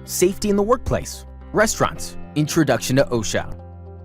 Safety in the workplace. Restaurants. Introduction to OSHA.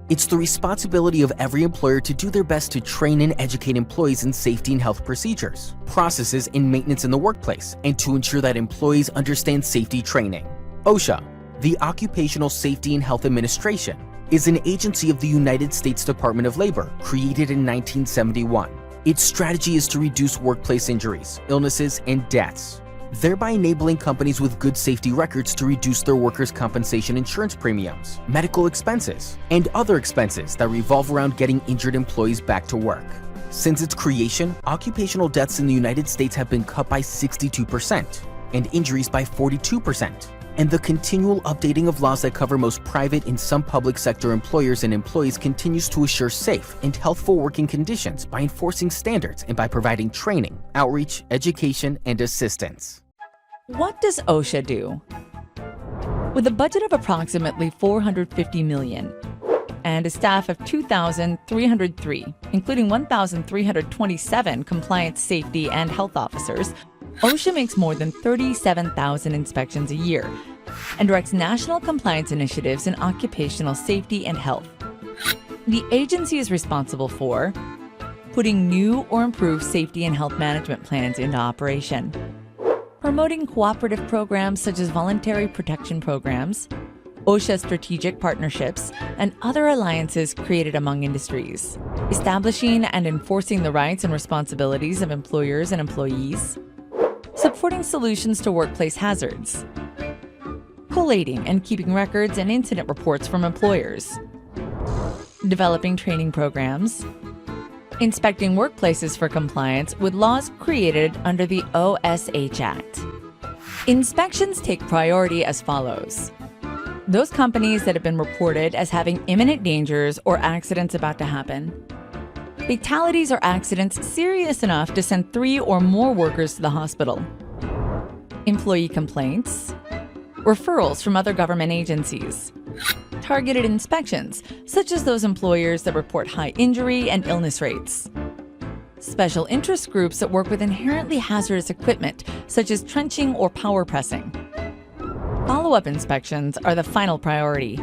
It's the responsibility of every employer to do their best to train and educate employees in safety and health procedures, processes, and maintenance in the workplace, and to ensure that employees understand safety training. OSHA, the Occupational Safety and Health Administration, is an agency of the United States Department of Labor, created in 1971. Its strategy is to reduce workplace injuries, illnesses, and deaths, thereby enabling companies with good safety records to reduce their workers' compensation insurance premiums, medical expenses, and other expenses that revolve around getting injured employees back to work. Since its creation, occupational deaths in the United States have been cut by 62% and injuries by 42%. And the continual updating of laws that cover most private and some public sector employers and employees continues to assure safe and healthful working conditions by enforcing standards and by providing training, outreach, education, and assistance. What does OSHA do? With a budget of approximately $450 million and a staff of 2,303, including 1,327 compliance, safety, and health officers, OSHA makes more than 37,000 inspections a year and directs national compliance initiatives in occupational safety and health. The agency is responsible for putting new or improved safety and health management plans into operation, promoting cooperative programs such as voluntary protection programs, OSHA strategic partnerships, and other alliances created among industries, establishing and enforcing the rights and responsibilities of employers and employees, supporting solutions to workplace hazards, collating and keeping records and incident reports from employers, developing training programs, inspecting workplaces for compliance with laws created under the OSH Act. Inspections take priority as follows. Those companies that have been reported as having imminent dangers or accidents about to happen. Fatalities or accidents serious enough to send 3 or more workers to the hospital. Employee complaints. Referrals from other government agencies. Targeted inspections, such as those employers that report high injury and illness rates. Special interest groups that work with inherently hazardous equipment, such as trenching or power pressing. Follow-up inspections are the final priority.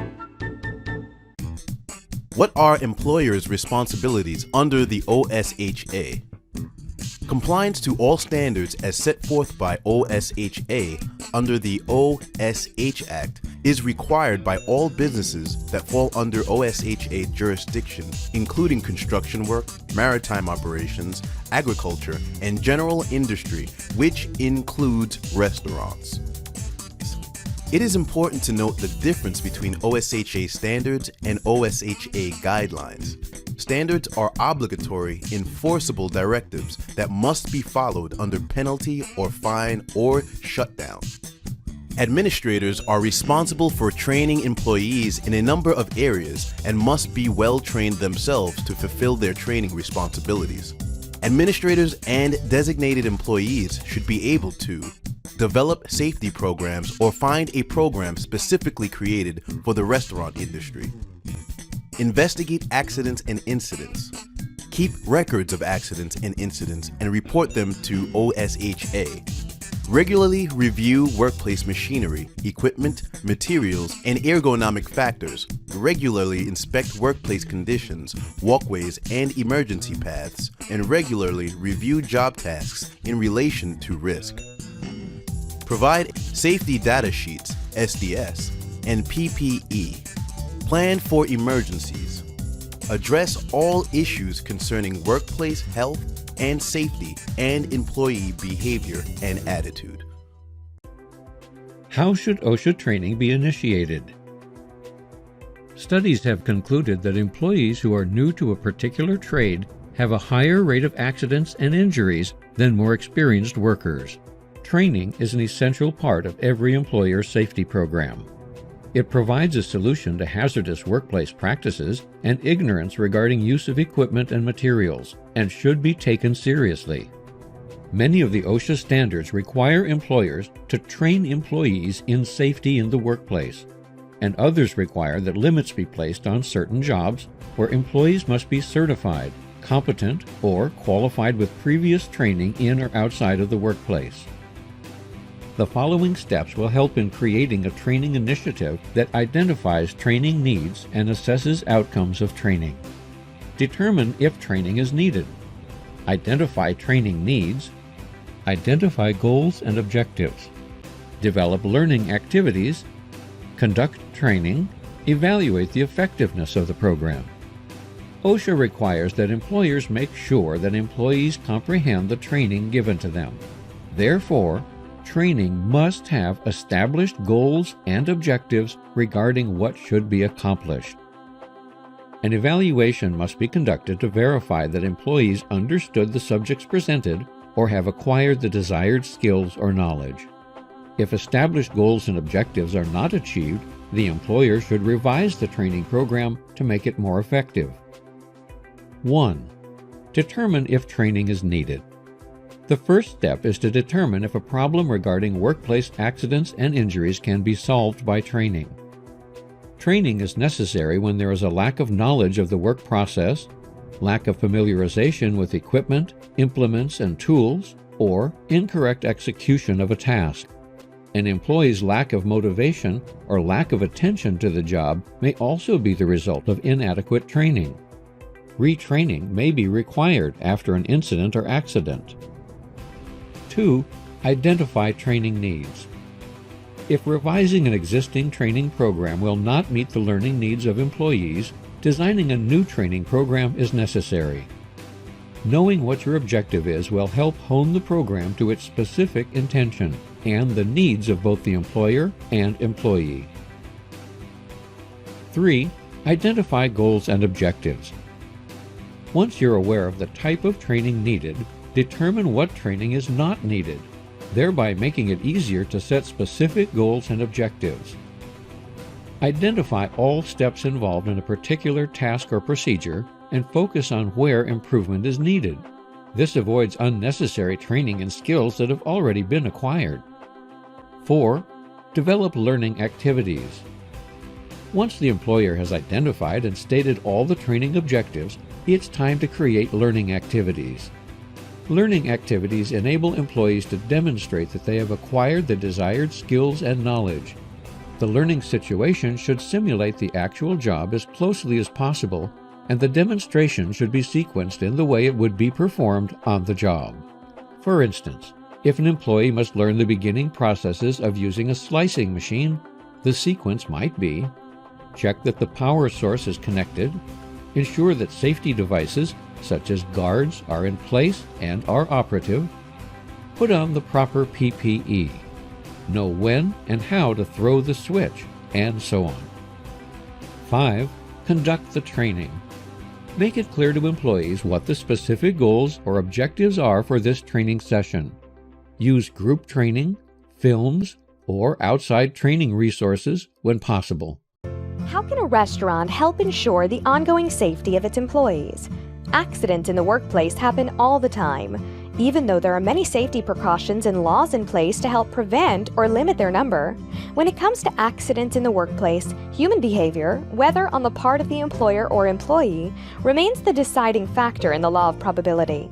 What are employers' responsibilities under the OSHA? Compliance to all standards as set forth by OSHA under the OSH Act is required by all businesses that fall under OSHA jurisdiction, including construction work, maritime operations, agriculture, and general industry, which includes restaurants. It is important to note the difference between OSHA standards and OSHA guidelines. Standards are obligatory, enforceable directives that must be followed under penalty or fine or shutdown. Administrators are responsible for training employees in a number of areas and must be well trained themselves to fulfill their training responsibilities. Administrators and designated employees should be able to develop safety programs or find a program specifically created for the restaurant industry. Investigate accidents and incidents. Keep records of accidents and incidents and report them to OSHA. Regularly review workplace machinery, equipment, materials, and ergonomic factors. Regularly inspect workplace conditions, walkways, and emergency paths, and regularly review job tasks in relation to risk. Provide safety data sheets, SDS, and PPE. Plan for emergencies. Address all issues concerning workplace health and safety and employee behavior and attitude. How should OSHA training be initiated? Studies have concluded that employees who are new to a particular trade have a higher rate of accidents and injuries than more experienced workers. Training is an essential part of every employer's safety program. It provides a solution to hazardous workplace practices and ignorance regarding use of equipment and materials, and should be taken seriously. Many of the OSHA standards require employers to train employees in safety in the workplace, and others require that limits be placed on certain jobs where employees must be certified, competent, or qualified with previous training in or outside of the workplace. The following steps will help in creating a training initiative that identifies training needs and assesses outcomes of training. Determine if training is needed. Identify training needs. Identify goals and objectives. Develop learning activities. Conduct training. Evaluate the effectiveness of the program. OSHA requires that employers make sure that employees comprehend the training given to them. Therefore, training must have established goals and objectives regarding what should be accomplished. An evaluation must be conducted to verify that employees understood the subjects presented or have acquired the desired skills or knowledge. If established goals and objectives are not achieved, the employer should revise the training program to make it more effective. 1. Determine if training is needed. The first step is to determine if a problem regarding workplace accidents and injuries can be solved by training. Training is necessary when there is a lack of knowledge of the work process, lack of familiarization with equipment, implements, and tools, or incorrect execution of a task. An employee's lack of motivation or lack of attention to the job may also be the result of inadequate training. Retraining may be required after an incident or accident. 2. Identify training needs. If revising an existing training program will not meet the learning needs of employees, designing a new training program is necessary. Knowing what your objective is will help hone the program to its specific intention and the needs of both the employer and employee. 3. Identify goals and objectives. Once you're aware of the type of training needed, determine what training is not needed, thereby making it easier to set specific goals and objectives. Identify all steps involved in a particular task or procedure and focus on where improvement is needed. This avoids unnecessary training in skills that have already been acquired. 4. Develop learning activities. Once the employer has identified and stated all the training objectives, it's time to create learning activities. Learning activities enable employees to demonstrate that they have acquired the desired skills and knowledge. The learning situation should simulate the actual job as closely as possible, and the demonstration should be sequenced in the way it would be performed on the job. For instance, if an employee must learn the beginning processes of using a slicing machine, the sequence might be: check that the power source is connected, ensure that safety devices such as guards are in place and are operative, put on the proper PPE, know when and how to throw the switch, and so on. 5. Conduct the training. Make it clear to employees what the specific goals or objectives are for this training session. Use group training, films, or outside training resources when possible. How can a restaurant help ensure the ongoing safety of its employees? Accidents in the workplace happen all the time, even though there are many safety precautions and laws in place to help prevent or limit their number. When it comes to accidents in the workplace, human behavior, whether on the part of the employer or employee, remains the deciding factor in the law of probability.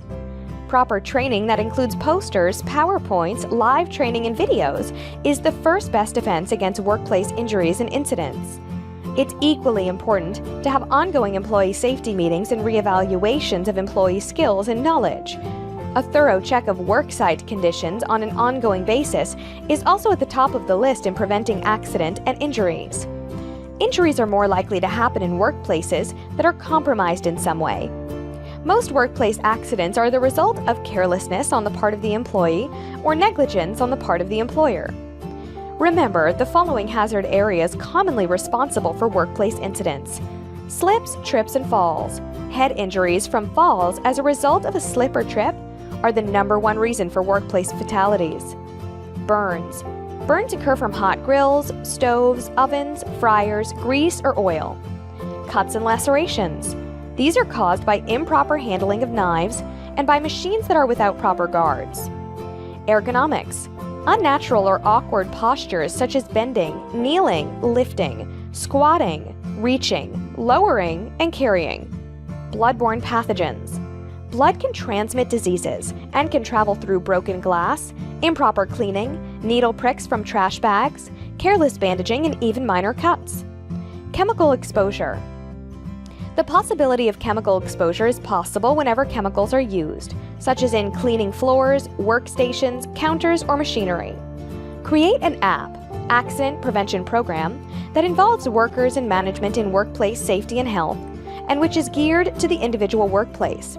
Proper training that includes posters, PowerPoints, live training, and videos is the first best defense against workplace injuries and incidents. It's equally important to have ongoing employee safety meetings and reevaluations of employee skills and knowledge. A thorough check of worksite conditions on an ongoing basis is also at the top of the list in preventing accident and injuries. Injuries are more likely to happen in workplaces that are compromised in some way. Most workplace accidents are the result of carelessness on the part of the employee or negligence on the part of the employer. Remember the following hazard areas commonly responsible for workplace incidents: slips, trips, and falls. Head injuries from falls as a result of a slip or trip are the #1 reason for workplace fatalities. Burns. Burns occur from hot grills, stoves, ovens, fryers, grease, or oil. Cuts and lacerations. These are caused by improper handling of knives and by machines that are without proper guards. Ergonomics. Unnatural or awkward postures such as bending, kneeling, lifting, squatting, reaching, lowering, and carrying. Bloodborne pathogens. Blood can transmit diseases and can travel through broken glass, improper cleaning, needle pricks from trash bags, careless bandaging, and even minor cuts. Chemical exposure. The possibility of chemical exposure is possible whenever chemicals are used, such as in cleaning floors, workstations, counters, or machinery. Create an app, accident prevention program, that involves workers and management in workplace safety and health, and which is geared to the individual workplace.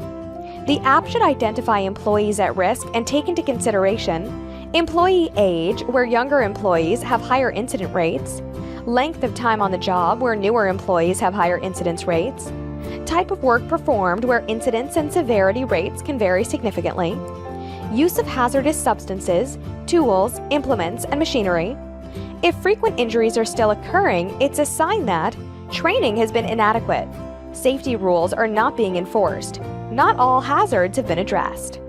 The app should identify employees at risk and take into consideration employee age, where younger employees have higher incident rates, length of time on the job, where newer employees have higher incidence rates, type of work performed, where incidence and severity rates can vary significantly, use of hazardous substances, tools, implements, and machinery. If frequent injuries are still occurring, it's a sign that training has been inadequate, safety rules are not being enforced, not all hazards have been addressed.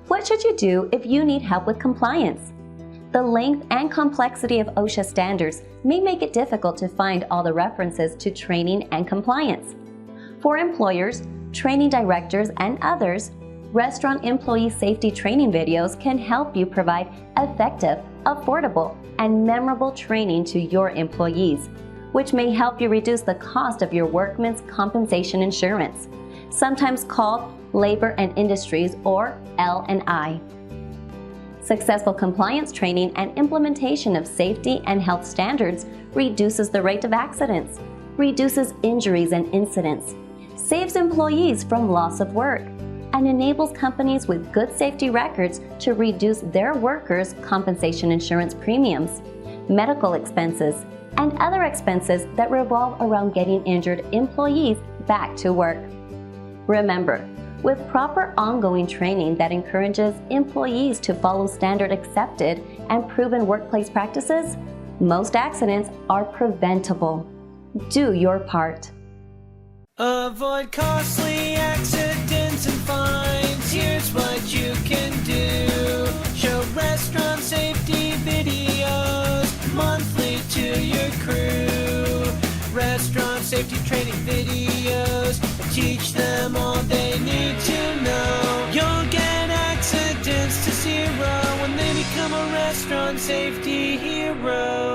What should you do if you need help with compliance? The length and complexity of OSHA standards may make it difficult to find all the references to training and compliance. For employers, training directors, and others, restaurant employee safety training videos can help you provide effective, affordable, and memorable training to your employees, which may help you reduce the cost of your workman's compensation insurance, sometimes called Labor and Industries or L&I. Successful compliance training and implementation of safety and health standards reduces the rate of accidents, reduces injuries and incidents, saves employees from loss of work, and enables companies with good safety records to reduce their workers' compensation insurance premiums, medical expenses, and other expenses that revolve around getting injured employees back to work. Remember, with proper ongoing training that encourages employees to follow standard accepted and proven workplace practices, most accidents are preventable. Do your part. Avoid costly accidents and fines. Here's what you can do. Show restaurant safety videos monthly to your crew. Restaurant safety training videos. Teach them all they need to know. You'll get accidents to zero when they become a restaurant safety hero.